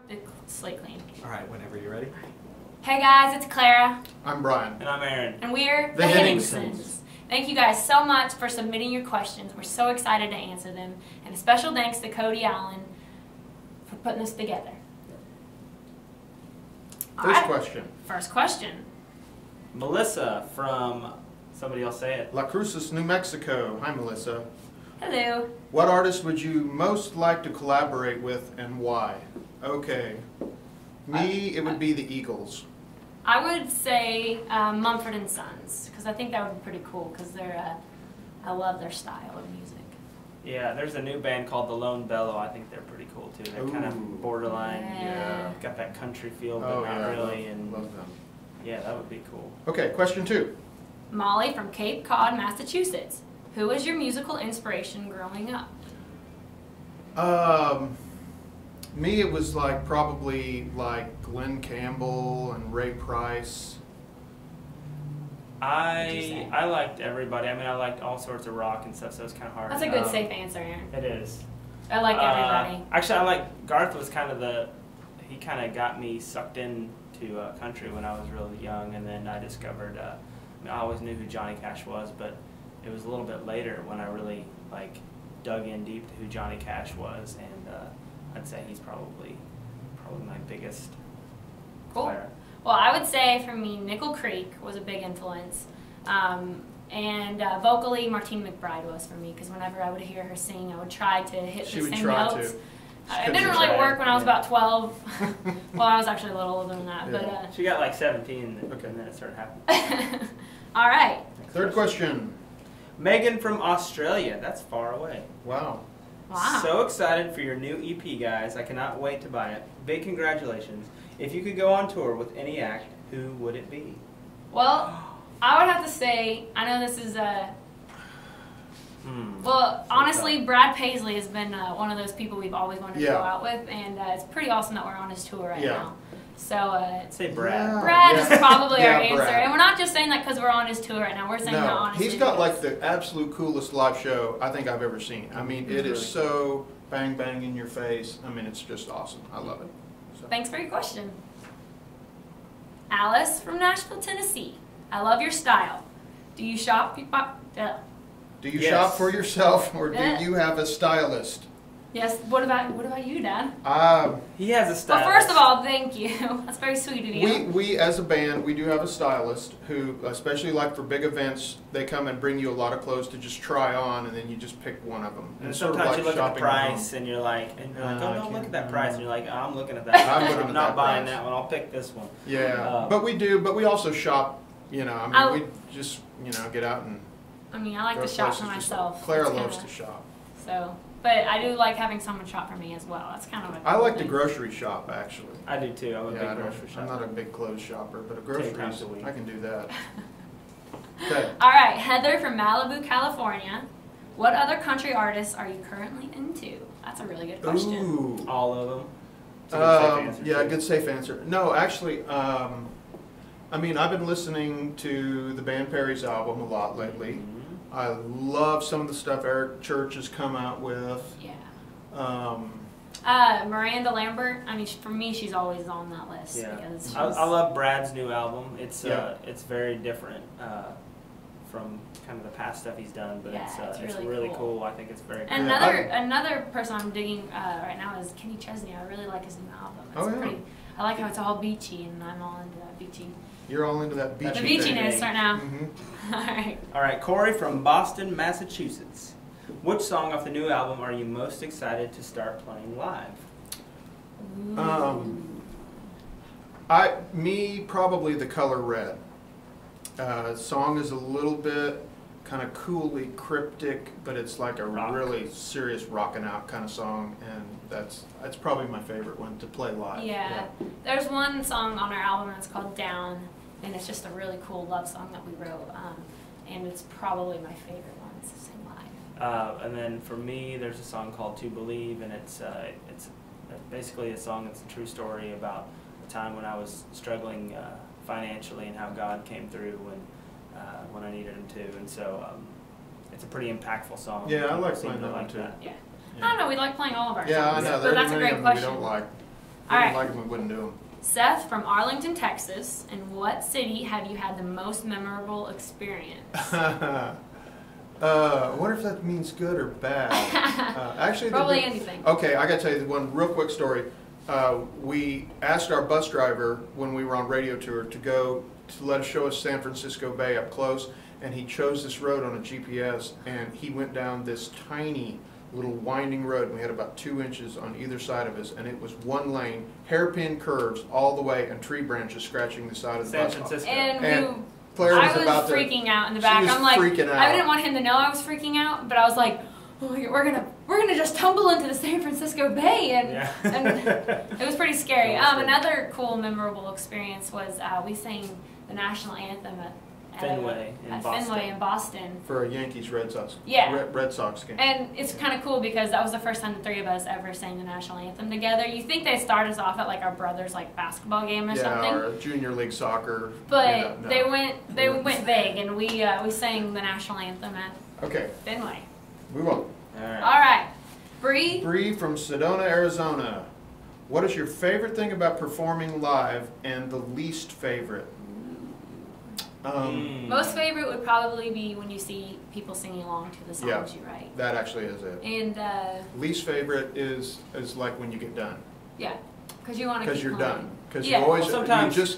The slate clean. All right, whenever you're ready. Hey guys, it's Clara. I'm Brian. And I'm Aaron. And we're The Henningsens. Thank you guys so much for submitting your questions. We're so excited to answer them. And a special thanks to Cody Allen for putting this together. First question. Melissa from, somebody else say it. La Cruces, New Mexico. Hi, Melissa. Hello. What artist would you most like to collaborate with and why? Okay. Me, it would be the Eagles. I would say Mumford and Sons, because I think that would be pretty cool, because they're, I love their style of music. Yeah, there's a new band called the Lone Bellow. I think they're pretty cool too. They're kind of borderline. Yeah. Got that country feel, but not really. Love them. Yeah, that would be cool. Okay, question 2. Molly from Cape Cod, Massachusetts. Who was your musical inspiration growing up? Me, it was like probably like Glenn Campbell and Ray Price. I liked everybody. I mean, I liked all sorts of rock and stuff, so it's kind of hard. That's a good safe answer, Aaron. It is. I like everybody. Actually, I like Garth was kind of he kind of got me sucked into country when I was really young, and then I discovered. I mean, I always knew who Johnny Cash was, but it was a little bit later when I really dug in deep to who Johnny Cash was, and I'd say he's probably my biggest player. Well, I would say for me, Nickel Creek was a big influence, and vocally, Martine McBride was for me, because whenever I would hear her sing, I would try to hit the same notes. It didn't really work when I was about 12. Well, I was actually a little older than that, but she got like 17, and then it started happening. All right. Third question. Megan from Australia. That's far away. Wow. Wow. So excited for your new EP, guys. I cannot wait to buy it. Big congratulations. If you could go on tour with any act, who would it be? Well, I would have to say, I know this is well, honestly, Brad Paisley has been one of those people we've always wanted to go out with, and it's pretty awesome that we're on his tour right now. So, say Brad. Brad is probably our answer, Brad. and we're not just saying that because we're on his tour right now. We're saying that honestly. He's got like the absolute coolest live show I think I've ever seen. I mean, it is so bang bang in your face. I mean, it's just awesome. I love it. So. Thanks for your question. Alice from Nashville, Tennessee. I love your style. Do you shop? Do you shop for yourself, or do you have a stylist? Yes. What about you, Dad? He has a stylist. Well, first of all, thank you. That's very sweet of you. We as a band, we do have a stylist who, especially like for big events, they come and bring you a lot of clothes to just try on, and then you just pick one of them. And sometimes you look at the price, and you're like, oh no, look at that price, and you're like, oh, I'm looking at that. I'm not buying that one. I'll pick this one. Yeah, but we also shop. You know, I mean, we just get out and. I mean, I like to shop for myself. Clara loves to shop. So, but I do like having someone shop for me as well. That's kind of a I like to grocery shop, actually. I do too. I'm a big grocery shopper. I'm not a big clothes shopper, but a grocery, I can do that. Okay. All right, Heather from Malibu, California. What other country artists are you currently into? That's a really good question. Ooh. All of them. Good safe answer. No, actually, I mean, I've been listening to the band Perry's album a lot lately. I love some of the stuff Eric Church has come out with. Yeah. Miranda Lambert. I mean, for me, she's always on that list. Yeah. Because I love Brad's new album. It's very different from kind of the past stuff he's done, but it's really cool. I think it's very cool. Another person I'm digging right now is Kenny Chesney. I really like his new album. I like how it's all beachy, and I'm all into that beachy. You're all into that beachy. The beachiness right now. All right. All right, Corey from Boston, Massachusetts. Which song off the new album are you most excited to start playing live? Probably The Color Red. Song is a little bit kind of coolly cryptic, but it's like a really serious rockin' out kind of song, and that's probably my favorite one to play live. Yeah. There's one song on our album that's called Down, and it's just a really cool love song that we wrote, and it's probably my favorite one to sing live. And then for me, there's a song called To Believe, and it's basically a song that's a true story about a time when I was struggling financially and how God came through when I needed Him to, and so it's a pretty impactful song. Yeah, I like playing that one too. Yeah. I don't know, we like playing all of our songs. Yeah, I know. But that's a great question. We don't like. If we didn't like them, we wouldn't do them. Seth from Arlington, Texas. In what city have you had the most memorable experience? I wonder if that means good or bad. Actually, probably anything. Okay, I got to tell you one real quick story. We asked our bus driver when we were on radio tour to let us show us San Francisco Bay up close, and he chose this road on a GPS, and he went down this tiny little winding road, and we had about 2 inches on either side of us, and it was one lane, hairpin curves all the way, and tree branches scratching the side of the bus. San Francisco. And Claire was I was freaking out in the back. I'm like, I didn't want him to know I was freaking out, but I was like, oh, we're gonna just tumble into the San Francisco Bay, and it was pretty scary. Another cool, memorable experience was we sang the national anthem at Fenway in Boston for a Yankees Red Sox Red Sox game. And it's kind of cool because that was the first time the three of us ever sang the national anthem together. You think they start us off at like our brother's like basketball game or something? Yeah, or junior league soccer. But they went big, and we sang the national anthem at Fenway. Move on. All right. Bree from Sedona, Arizona. What is your favorite thing about performing live and the least favorite? Most favorite would probably be when you see people singing along to the songs you write. That actually is it. And least favorite is like when you get done. Yeah, because you want to. Because you're done. Because you always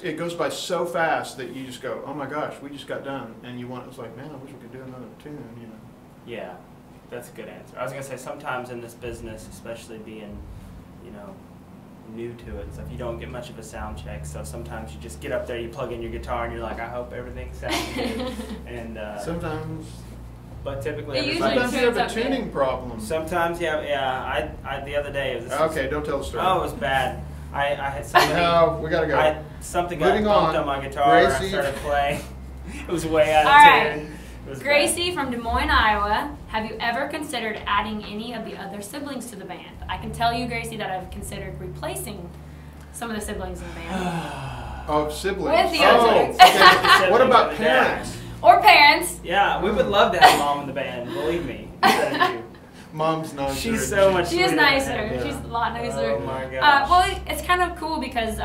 it goes by so fast that you just go, oh my gosh, we just got done, and it's like, man, I wish we could do another tune, you know. Yeah, that's a good answer. I was gonna say sometimes in this business, especially being, new to it, so if you don't get much of a sound check, so sometimes you just get up there, you plug in your guitar, and you're like, I hope everything sounds good. And sometimes, but typically, sometimes you have a tuning problem. Sometimes you have, I the other day. Don't tell the story. Oh, it was bad. I had something. No, we gotta go. Something got bumped on my guitar. Gracie. I started playing. It was way out of tune. Gracie from Des Moines, Iowa. Have you ever considered adding any of the other siblings to the band? I can tell you, Gracie, that I've considered replacing some of the siblings in the band. Oh, siblings. With the others. Okay. What about parents? Or parents. Yeah, we would love to have Mom in the band, believe me. Mom's nicer. She's so much She is nicer. Yeah. She's a lot nicer. Oh my gosh. Well, it's kind of cool because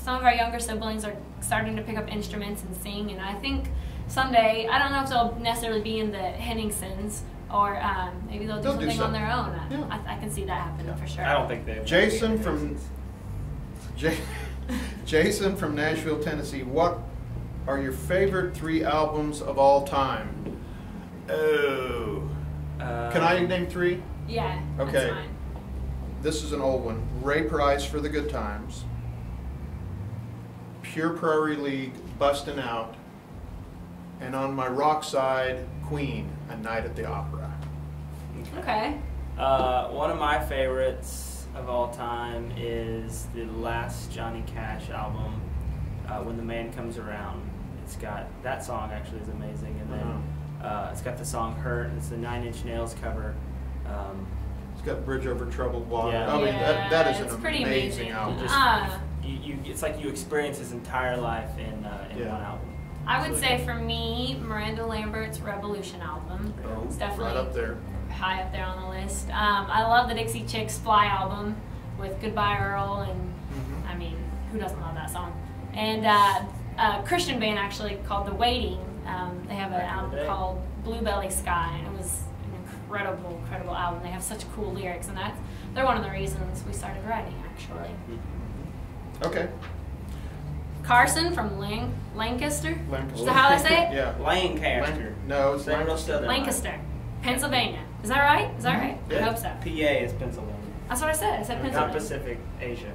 some of our younger siblings are starting to pick up instruments and sing, and I think someday, I don't know if they'll necessarily be in the Henningsens, or maybe they'll do something on their own. Yeah. I can see that happening for sure. I don't think they. Jason from Nashville, Tennessee. What are your favorite 3 albums of all time? Oh. Can I name 3? Yeah. Okay. That's fine. This is an old one. Ray Price, For the Good Times. Pure Prairie League, Bustin' Out. And on my rock side, Queen, A Night at the Opera. Okay. One of my favorites of all time is the last Johnny Cash album, When the Man Comes Around. It's got, that song actually is amazing, and then it's got the song Hurt. It's the 9 Inch Nails cover. It's got Bridge Over Troubled Water. Yeah. I mean, that is an amazing album. It's like you experience his entire life in one album. I would say for me, Miranda Lambert's Revolution album. It's definitely right up there. High up there on the list. I love the Dixie Chicks Fly album with Goodbye Earl, and I mean, who doesn't love that song? And a Christian band actually called The Waiting. They have an album called Bluebelly Sky, and it was an incredible, incredible album. They have such cool lyrics, and they're one of the reasons we started writing, actually. Okay. Carson from Lancaster. Lancaster. Is that how I say it? Yeah. Lancaster. No, it's Lancaster, Pennsylvania. Is that right? Is that right? Yeah. I hope so. PA is Pennsylvania. That's what I said. I said Pennsylvania. Not Pacific Asia.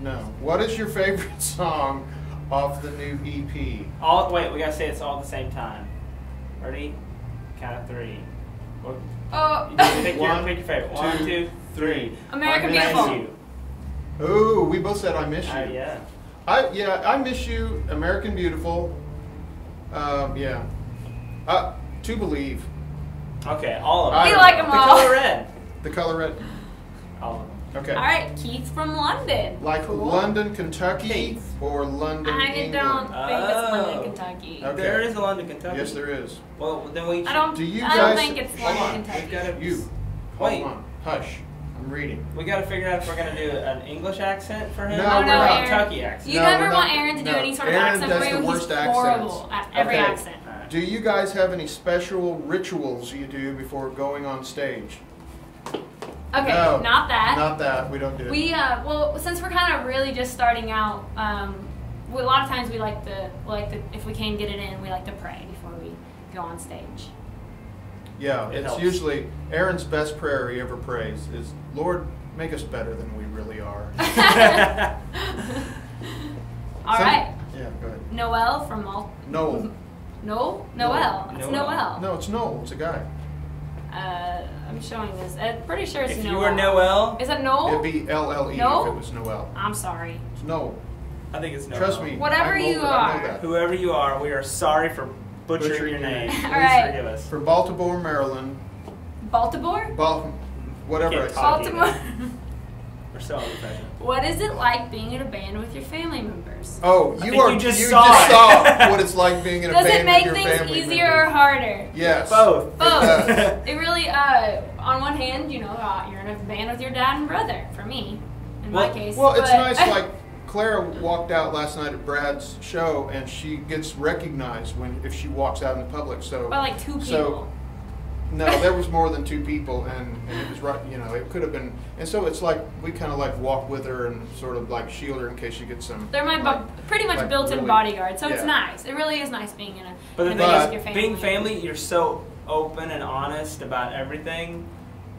No. What is your favorite song off the new EP? Wait, we gotta say it's all at the same time. Ready? Count of 3. Pick your favorite. 1, 2, 3. American Beautiful. Ooh, we both said I Miss You. Yeah. I Miss You, American Beautiful. Yeah. To Believe. Okay, all of them. We like them all. The Color Red. The Color Red. All of them. Okay. All right, Keith from London. Like cool. London, Kentucky, or London, England? Don't think it's London, Kentucky. Okay. There is a London, Kentucky. Yes, there is. Well, then we. I don't think it's London, Kentucky. You. Hold on. Hush. I'm reading. We got to figure out if we're going to do an English accent for him No, or we're not. a Kentucky accent. You never want Aaron to do any sort of accent for you. He's horrible at every accent. Right. Do you guys have any special rituals you do before going on stage? Okay, no, not that. Not that. We don't do it. Well, since we're kind of really just starting out, a lot of times we like to, if we can get it in, we like to pray before we go on stage. Yeah, It it's helps. usually Aaron's best prayer he ever prays is, Lord, make us better than we really are. All right. Yeah, go ahead. Noel from Noel. Noel? Noel. It's Noel. No, it's Noel. It's a guy. I'm showing this. I'm pretty sure it's If Noel. you were Noel, Is it Noel? It'd be L-L-E No? if it was Noel. I'm sorry. It's Noel. I think it's Noel. Trust me. Whatever I'm you older, I know are. that. Whoever you are, we are sorry for butchering Butchering your your name. name. Please All right. forgive us. From Baltimore, Maryland. Baltimore? Whatever I Can't said. talk. Baltimore. We're so unprofessional. What is it like being in a band with your family members? Oh, I you think you just just saw it. saw what it's like being in a Does band it make with your things family easier members. or harder? Yes. Both. Both. does. It really, on one hand, you're in a band with your dad and brother, for me, in my case. Well, it's but- nice, like, Clara walked out last night at Brad's show, and she gets recognized if she walks out in the public. So, by like 2 people. So, no, there was more than 2 people, and it was right. You know, it could have been. And so it's like we kind of like walk with her and sort of like shield her in case she gets some. They're my pretty much like built-in really- bodyguard, so it's yeah. nice. It really is nice being in a But in the a thing band is, with your family. being family, you're so open and honest about everything.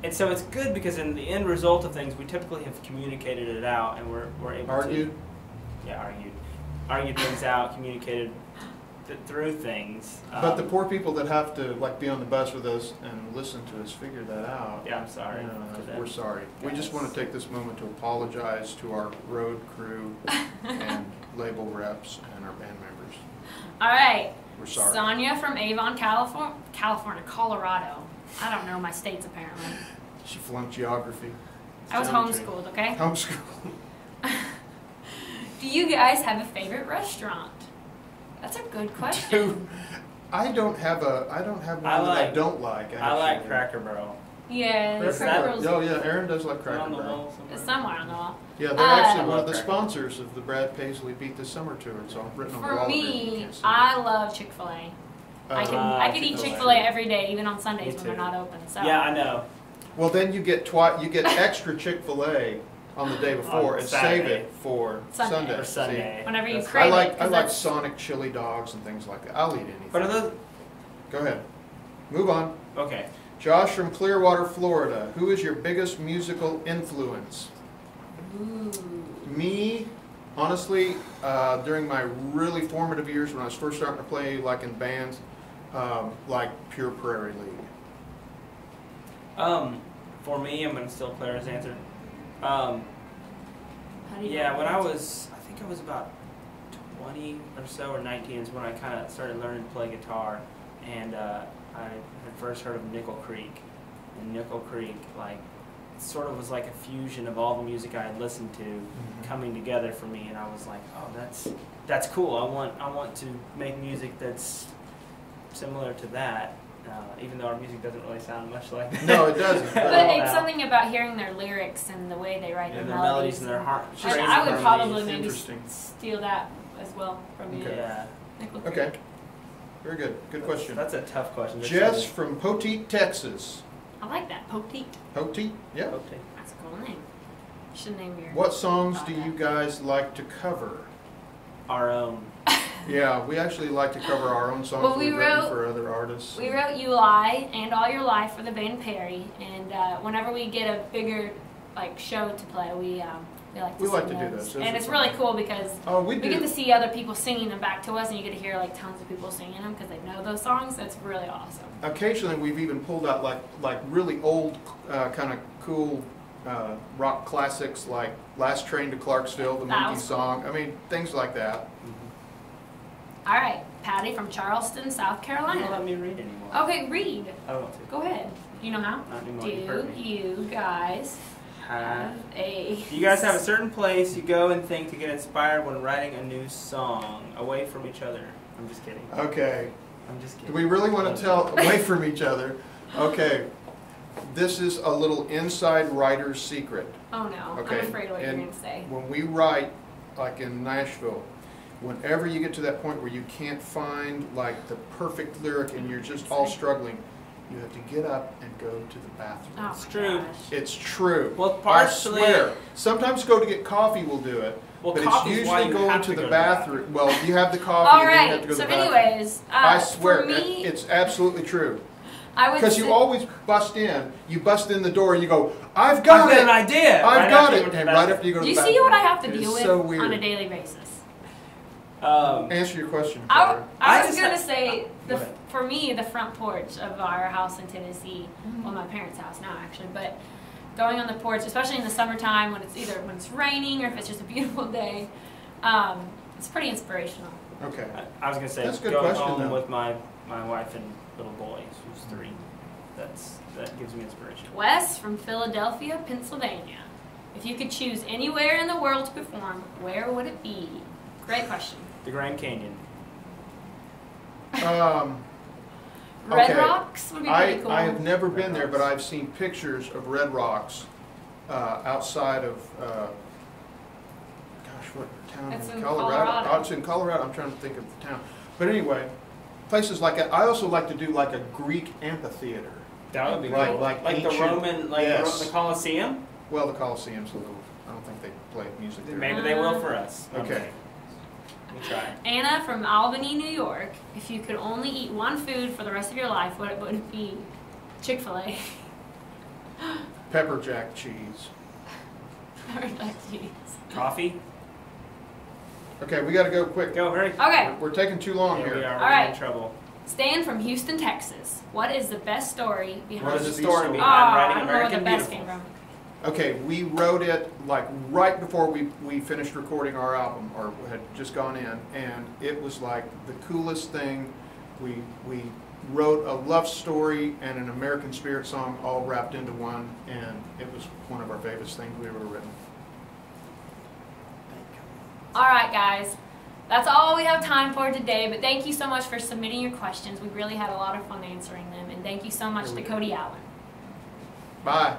And so it's good because in the end result of things, we typically have communicated it out, and we're able Argued. to argued things out, communicated through things. But the poor people that have to like be on the bus with us and listen to us figure that out. Yeah, I'm sorry. You know, to them. we're sorry. We just Yes. want to take this moment to apologize to our road crew and label reps and our band members. All right. We're sorry. Sonia from Avon, Colorado. I don't know my states apparently. She flunked geography. I was Geometry. homeschooled, okay? Homeschool. Do you guys have a favorite restaurant? That's a good question. Dude, I don't have one that I don't like. I like actually. Cracker Barrel. Yeah, the Cracker Cracker Barrel. Barrel's Oh yeah, Aaron does like It's Cracker on the Barrel. wall somewhere. it's somewhere on the wall. Yeah, they're actually I one of the love Cracker sponsors of the Brad Paisley Beat This Summer tour. It's all written on the For wall. me, I love Chick-fil-A. I could eat Chick-fil-A. Chick-fil-A every day, even on Sundays Me when they're too. not open. So Yeah, I know. Well, then you get extra Chick-fil-A on the day before On and Saturday. save it for Sunday. Sunday. Or Sunday. whenever you That's- See, crave I it, 'cause like that's- Sonic chili dogs and things like that. I'll eat anything. But are those Go ahead. Move on. okay? Josh from Clearwater, Florida. Who is your biggest musical influence? Ooh. Me, honestly, during my really formative years when I was first starting to play like in bands, like Pure Prairie League. For me, I'm gonna steal Clara's answer. How do you Yeah, know when that? I think I was about 20 or so, or 19 is when I kind of started learning to play guitar, and I had first heard of Nickel Creek, and Nickel Creek sort of was like a fusion of all the music I had listened to coming together for me, and I was like, oh, that's cool. I want to make music that's similar to that. Even though our music doesn't really sound much like that. No, it doesn't. But all it's now. something about hearing their lyrics and the way they write Yeah, their the melodies and their heart. And I would probably It's maybe interesting. steal that as well from you. Okay. Yeah. Nickel Creek. Okay. Very good. Good question. That's a tough question. Jess from Poteet, Texas. I like that. Poteet. Poteet? Yeah. Okay. That's a cool name. You should name your. What songs do you guys like to cover? Our own. Yeah, we actually like to cover our own songs Well, we we've written wrote- for other artists. We wrote "You Lie" and "All Your Life" for the band Perry, and whenever we get a bigger show to play, we like to We sing like to do those. those. Those And are it's fun. really cool because Oh, we we do. get to see other people singing them back to us, and you get to hear tons of people singing them because they know those songs. That's really awesome. Occasionally, we've even pulled out like really old, kind of cool rock classics, like "Last Train to Clarksville," the That Monkey was song. I mean, things like that. All right, Patty from Charleston, South You don't let Carolina. me read anymore. Okay, read. I don't want to. Go ahead. Do you know how? Not anymore. Do You hurt me. you guys have a? You guys have a certain place you go and think to get inspired when writing a new song, away from each other. I'm just kidding. Okay. I'm just Do kidding. we really want to tell away from each other? Okay. this is a little inside writer's secret. Oh no, Okay. I'm afraid what And you're going to say. when we write, like in Nashville, whenever you get to that point where you can't find like the perfect lyric and you're just all struggling, you have to get up and go to the bathroom. Oh, It's true. gosh. It's true. Well, I partially. swear. Sometimes go to get coffee will do it. Well, But it's coffee's why usually you going have to go the bathroom. Well, you have the coffee All and then you have right. to go to So, the bathroom. anyways, I swear, for me, it's absolutely true. I would Because say, you always bust in. You bust in the door and you go, I've got I've it. got an idea. I've Right got after you it. went to And the right bathroom. after you go to do the you bathroom. see what I have to It deal is with so weird. on a daily basis? Answer your question. I Taylor. was just going to ha- say, Go ahead. for me, the front porch of our house in Tennessee, well, my parents' house now actually, but going on the porch, especially in the summertime when it's raining or if it's just a beautiful day, it's pretty inspirational. Okay. I was gonna say That's a good going question, home though. with my wife and little boy, who's 3. That gives me inspiration. Wes from Philadelphia, Pennsylvania. If you could choose anywhere in the world to perform, where would it be? Great question. The Grand Canyon. Red Okay. Rocks would be pretty cool. I have never been Red there, but Rocks. I've seen pictures of Red Rocks outside of, gosh, what town? It's in Colorado. Colorado. Oh, it's in Colorado. I'm trying to think of the town. But anyway, places like that. I also like to do like a Greek amphitheater. That would be Like- cool. like the ancient- Roman, yes. the Colosseum. Well, the Coliseum's a little, I don't think they play music there. Maybe they will for us. Okay. We'll try. Anna from Albany, New York. If you could only eat one food for the rest of your life, what would it be? Chick-fil-A. Pepper jack cheese. Coffee. Okay, we got to go quick. Go, hurry. Okay. We're taking too long Here we here. are. All We're right. in trouble. Stan from Houston, Texas. What is the best story behind What is the the story story? behind I writing don't know where American the best Beautiful? came from. Okay, we wrote it like right before we finished recording our album, or had just gone in, and it was like the coolest thing. We wrote a love story and an American Spirit song all wrapped into one, and it was one of our favorite things we've ever written. All right, guys. That's all we have time for today, but thank you so much for submitting your questions. We really had a lot of fun answering them, and thank you so much Here to we go. Cody Allen. Bye.